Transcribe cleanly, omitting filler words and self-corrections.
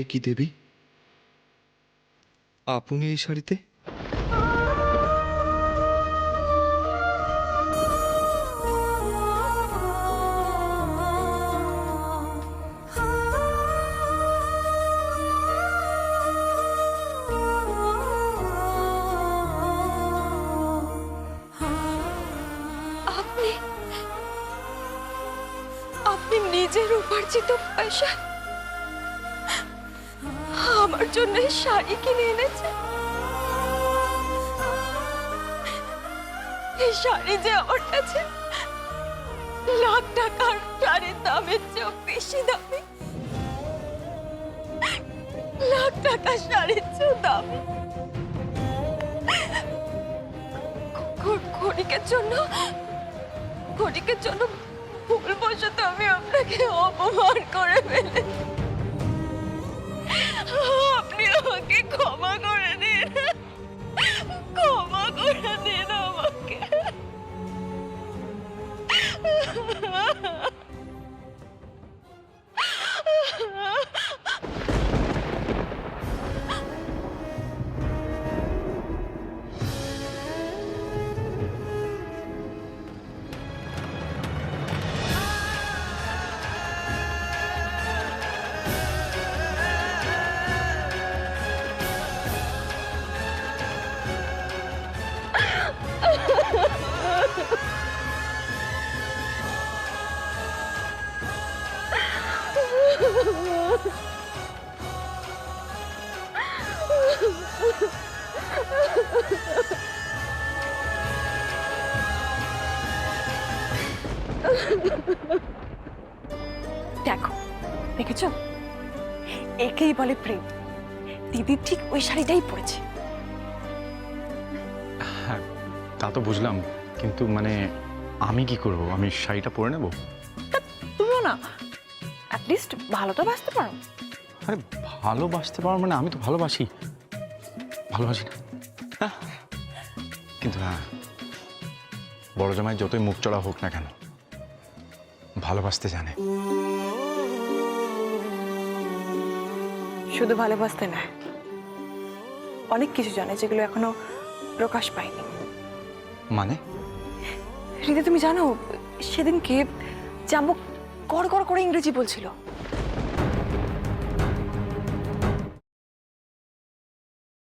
এ কি দেবী, আপনি এই শাড়িতে? আপনি আপনি নিজের উপার্জিত পয়সা আমার জন্য শাড়ি কিনে এনেছেন। এই শাড়ি যে আমার কাছে লাখ টাকার শাড়ির দামের চেয়েও বেশি দামি, লাখ টাকার শাড়ির চেয়েও দামি। ক্ষণিকের জন্য ভুলবশত আমি আপনাকে অপমান করে ফেলে। আপনি আমাকে ক্ষমা করে দিন, ক্ষমা করে দিন আমাকে। দেখো, দেখেছো, একেই বলে প্রেম। দিদি ঠিক ওই শাড়িটাই পরেছে। হ্যাঁ, তা তো বুঝলাম, কিন্তু মানে আমি কি করব? আমি শাড়িটা পরে নেব? তুমিও না, অ্যাটলিস্ট ভালো তো বাসতে পারো। আরে ভালোবাসতে পারো মানে আমি তো ভালোবাসি, ভালোবাসি না? হ্যাঁ, কিন্তু হ্যাঁ, বড় জামাই যতই মুখ চড়া হোক না কেন, ভালোবাসতে জানে। শুধু ভালোবাসতে না, অনেক কিছু জানে যেগুলো এখনো প্রকাশ পায়নি। মানে? রিদা, তুমি জানো সেদিনকে জাম্বু কড় কড় করে ইংরেজি বলছিল।